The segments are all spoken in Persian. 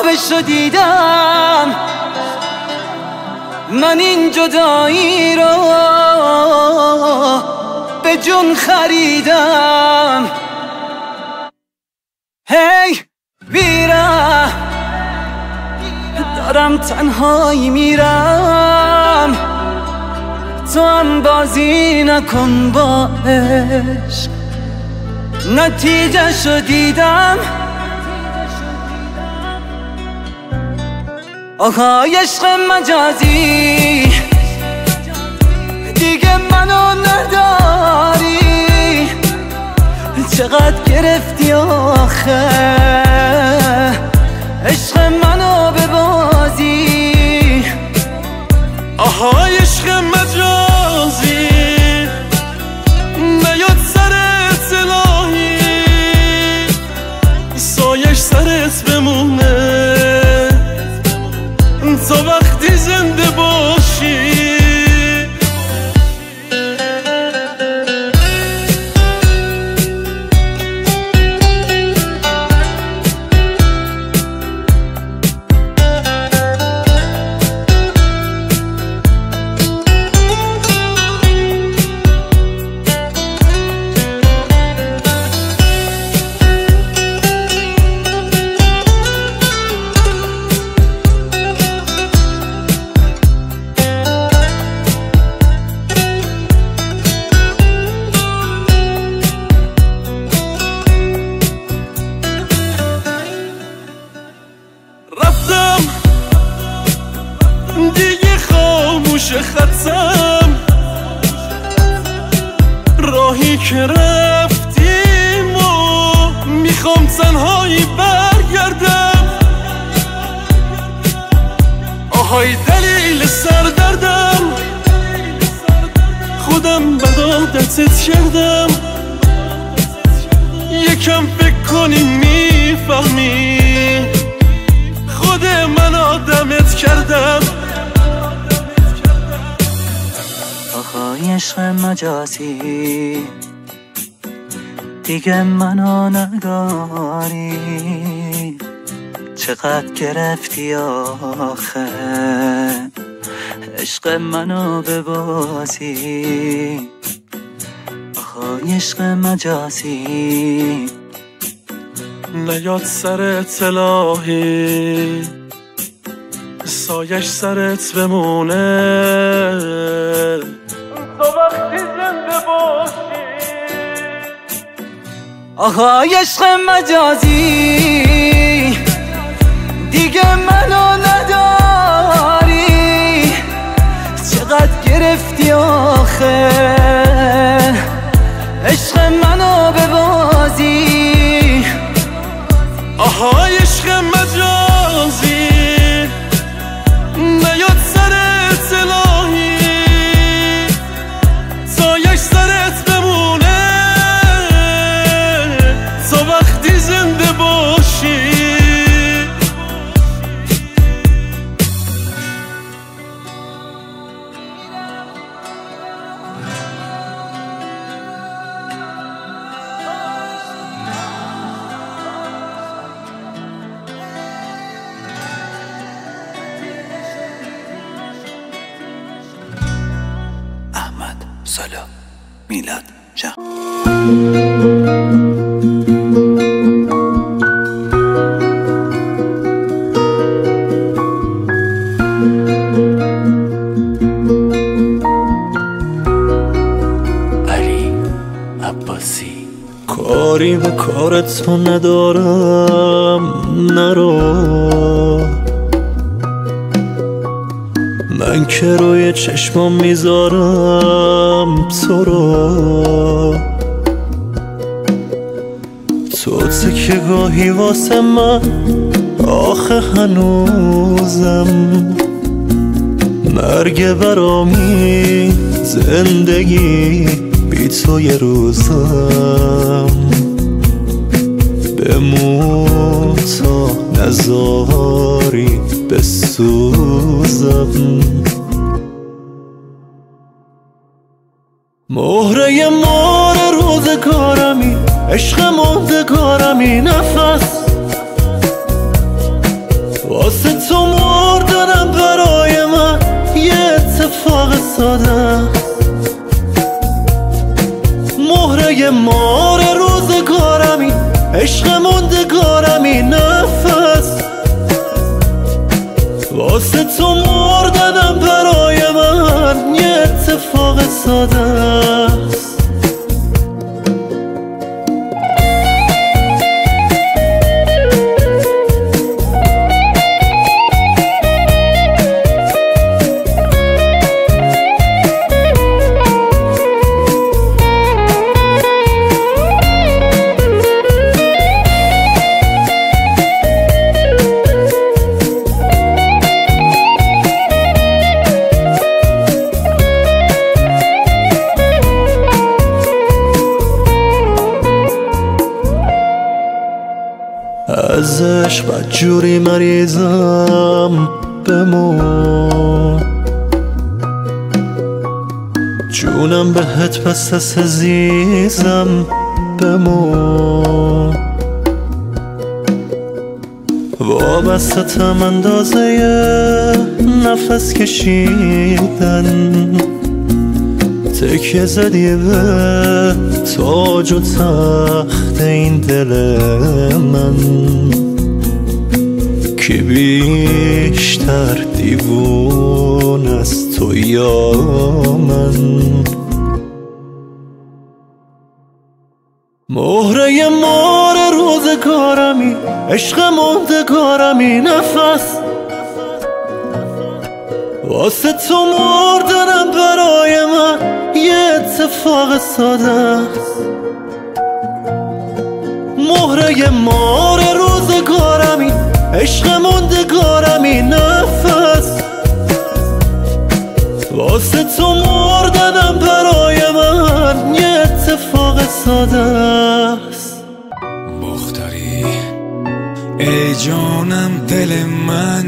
خوابشو دیدم، من این جدایی رو به جون خریدم. هی بیرم، دارم تنهایی میرم، تو هم بازی نکن با عشق. نتیجه شو دیدم، آهای عشق مجازی، دیگه منو نداری. چقدر گرفتی آخه عشق منو به بازی. آهای عشق مجازی، نیاد سرت الهی، سایش سرت بمونه تا وقتی زنده باشی. دیگه خاموش خطم، راهی که رفتیم و میخوام تنهایی برگردم. آهای دلیل سردردم، خودم بد عادتت کردم. یکم فکر کنی میفهمی خود من آدمت کردم. آهای عشق مجازی، دیگه منو نداری. چقدر گرفتی آخه عشق منو به بازی. آهای عشق مجازی، نیاد سرت الهی، سایش سرت بمونه تا وقتی زنده باشی. آهای عشق مجازی، دیگه منو نداری. چقدر گرفتی آخه عشق منو به بازی. آهای عشق مجازی، نیاد سرت الهی، سایش سرت بمونه تا وقتی زنده باشی. سالا میلاد جان. علی عباسی. کاری به کارت ندارم، نرو. من که روی چشمام میذارم تو رو. تو که گاهی واسه من آخه هنوزم مرگ برامی، زندگی بی تو یه روزم. بمون تا نزاری بسوزم. مهره مار روزگارمی، عشق مردگارمی. نفس واسه تو مردنم برای من یه اتفاق ساده، مهره مار روزگارمی، عشق موندگارمی، نفس واسه تو مردنم برای من یه اتفاق ساده است. ازش بدجوری مریضم بمون، جونم بهت پس از عزیزم بمون، وابستم اندازه نفس کشیدن، تکیه زدی به تاج و تخت این دل من، که بیشتر دیوون از تو یا من. مهره مار روزگارمی، عشق موندگارمی، نفس واسه تو مردنم برای من یه اتفاق ساده است، مهره مار روزگارمی، عشق موندگارمی، نفس واسه تو مردنم برای من یه اتفاق ساده است. مختاری ای جانم دل من،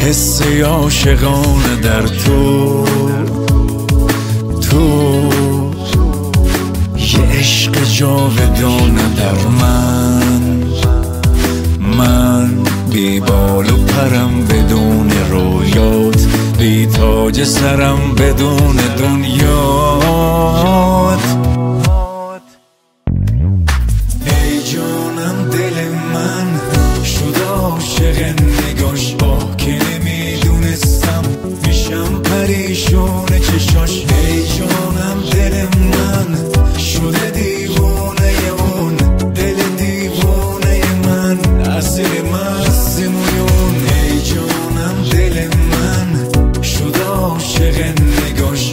حس عاشقانه در تو یه عشق جاودانه در من بی بال و پرم بدون رویات، بی تاج سرم بدون دنیات. ای جانم دل من شد عاشق نگاش، که نمیدونستم میشم پریشون چشاش. ای جانم دل من شده دیوونه اون، دل دیوونه من اسیر مست مویون. ای جانم دل من شد عاشق نگاش،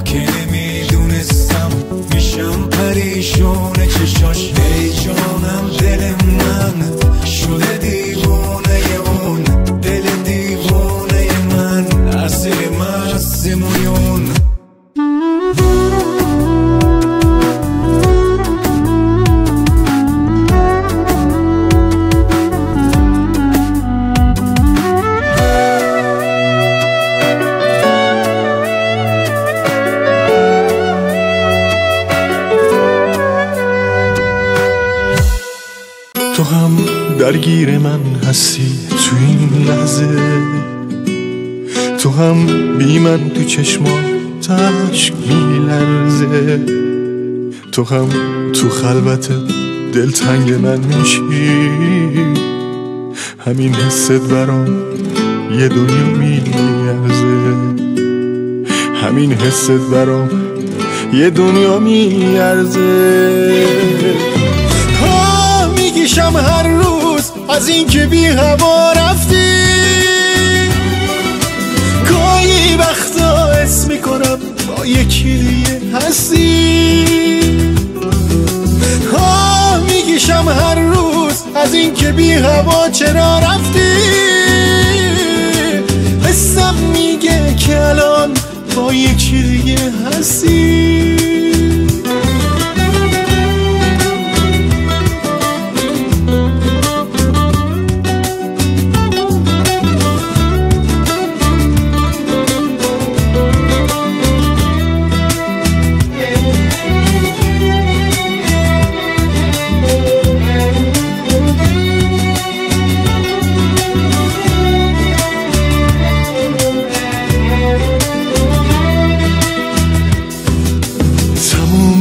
که نمیدونستم میشم پریشون چشاش. ای جانم دل من شده دیوونه اون، دل دیوونه من اسیر مست مویون. تو هم درگیر من هستی تو این لحظه، تو هم بی من تو چشماتش میلرزه، تو هم تو خلوت دلتنگ من میشی، همین حست برام یه دنیا میارزه، همین حست برام یه دنیا میارزه. میگیشم هر روز از این که بی هوا رفتی، گاهی وقتا حس میکنم با یکی دیگه هستی. میگیشم هر روز از این که بی هوا چرا رفتی، حسم میگه که الان با یکی دیگه هستی.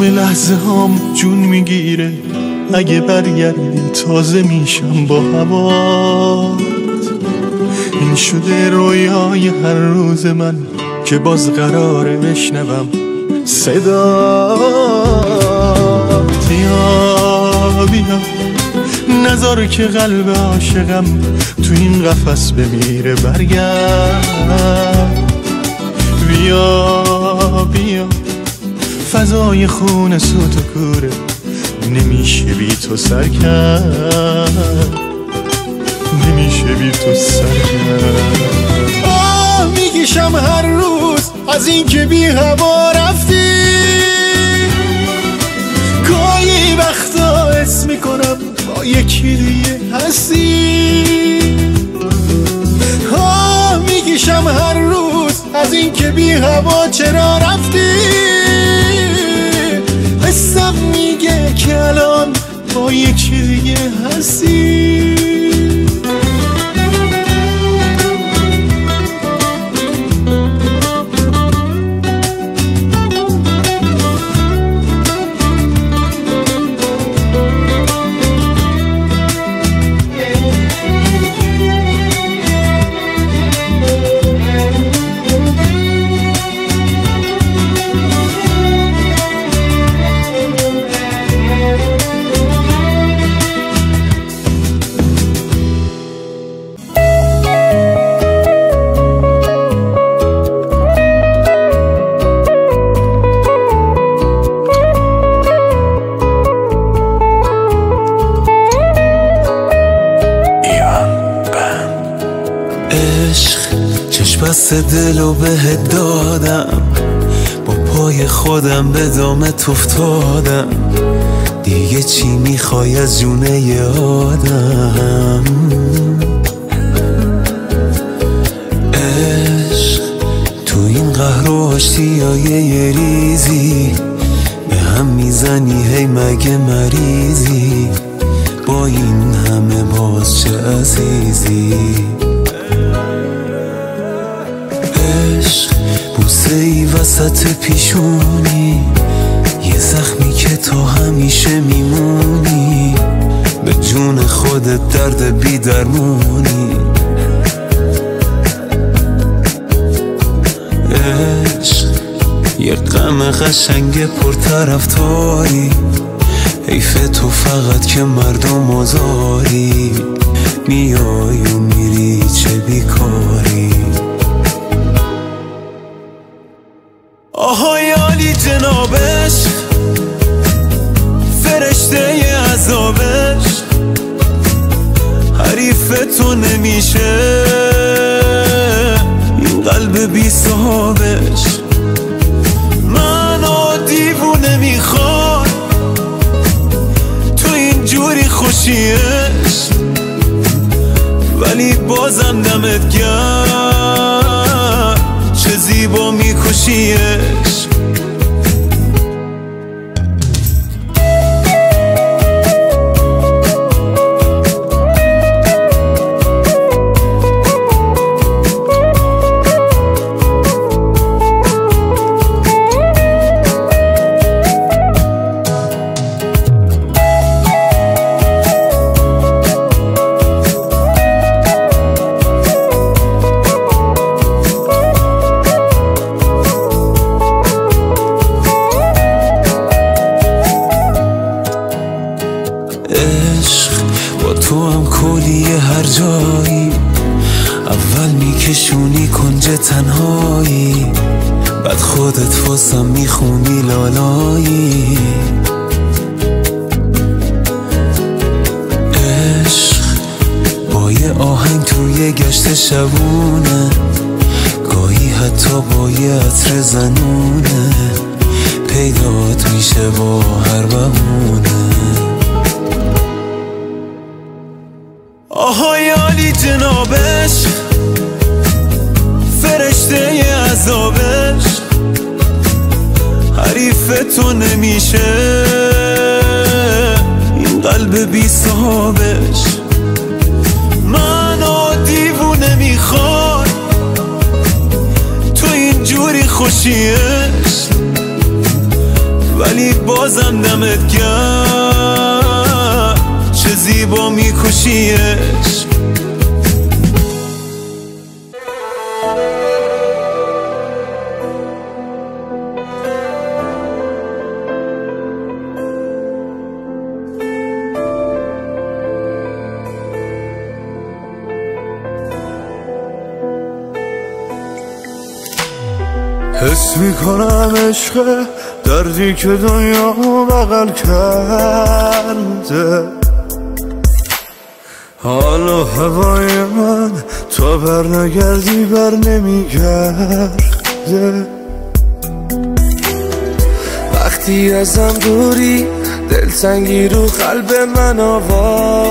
لحظه هام جون میگیره، اگه برگردی تازه میشم با هوات. این شده رویای هر روز من که باز قراره بشنوم صدا. بیا بیا نذار که قلب عاشقم تو این قفس بمیره، برگرد. بیا بیا فضای خون سوت و کوره، نمیشه بی تو سر کرد، نمیشه بی تو سر کرد. میگیشم هر روز از این که بی هوا رفتی، گاهی وقتا حس میکنم با یکی دیگه هستی. میگیشم هر روز از این که بی هوا چرا رفتی، حسم میگه که الان با یکی دیگه هستی. بس دلو بهت دادم، با پای خودم به دامت افتادم، دیگه چی میخوای از جونه ی آدم؟ عشق تو این قهر و آشتیای یه ریزی به هم میزنی، هی مگه مریضی؟ با این همه باز چه عزیزی؟ بوسه ای وسط پیشونی، یه زخمی که تو همیشه میمونی، به جون خودت درد بی درمونی. عشق یه غم قشنگ پرطرفداری، حیف تو فقط که مردم آزاری، میای و میری چه بیکاری. آهای عالی جنابش، فرشته ی عذابش، حریف تو نمیشه این قلب بی صاحبش. منو دیوونه میخواد تو اینجوری خوشیش، ولی بازم دمت گرم چه زیبا میکشیش. تو هم کلی هر جایی، اول میکشونی کنج تنهایی، بعد خودت واسم میخونی لالایی. عشق با یه آهنگ توی گشت شبونه، گاهی حتی با یه عطر زنونه، پیدات میشه با هر بهونه. آهای عالی جنابش، فرشته عذابش، حریف تو نمیشه این قلب بی صاحبش. منو دیوونه میخواد تو اینجوری خوشیش، ولی بازم دمت گرم چه زیبا میکشیش. حس میکنم عشق دردی که دنیا بغل کرده، حالا هوای من تا بر نگردی بر نمیگرده. وقتی ازم دوری دلتنگی رو قلب من آواره،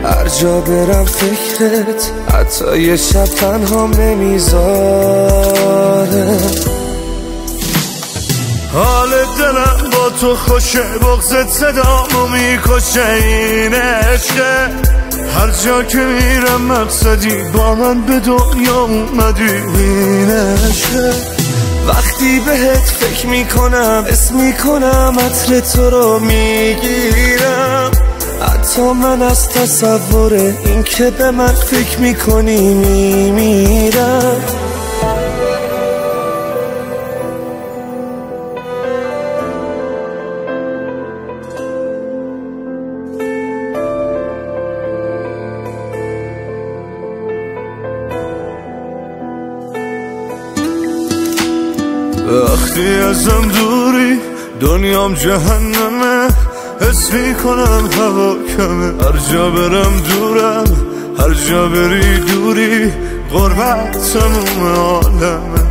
هر جا برم فکرت حتی یه شب تنها نمیذاره. حال دلم با تو خوشه، بغضت صدامو میکشه، این عشقه هر جا که میرم مقصدی با من به دنیا اومدی، این عشقه وقتی بهت فکر میکنم اسم میکنم عطر تو رو میگیرم، حتی من از تصور این که به من فکر میکنی میمیرم. وقتی ازم دوری دنیام جهنمه، حس میکنم هوا کمه، هر جا برم دورم، هر جا بری دوری، غربت تموم عالمه.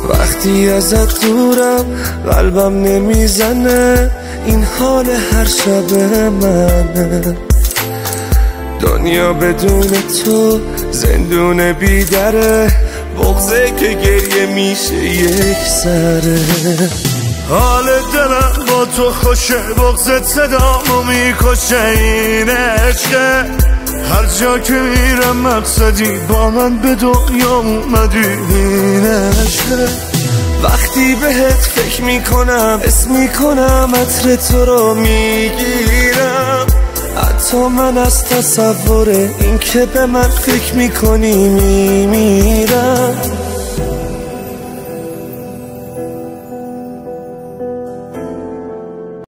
وقتی ازت دورم قلبم نمیزنه، این حال هر شب منه، دنیا بدون تو زندون بیدره، بغضه که گریه میشه یک سره. حال دلم با تو خوشه، بغضت صدامو میکشه، این عشقه هر جا که میرم مقصدی با من به دنیا اومدی، این عشقه وقتی بهت فکر میکنم اسم میکنم عطر تو رو میگیرم، حتی من از تصور این که به من فکر میکنی میمیرم.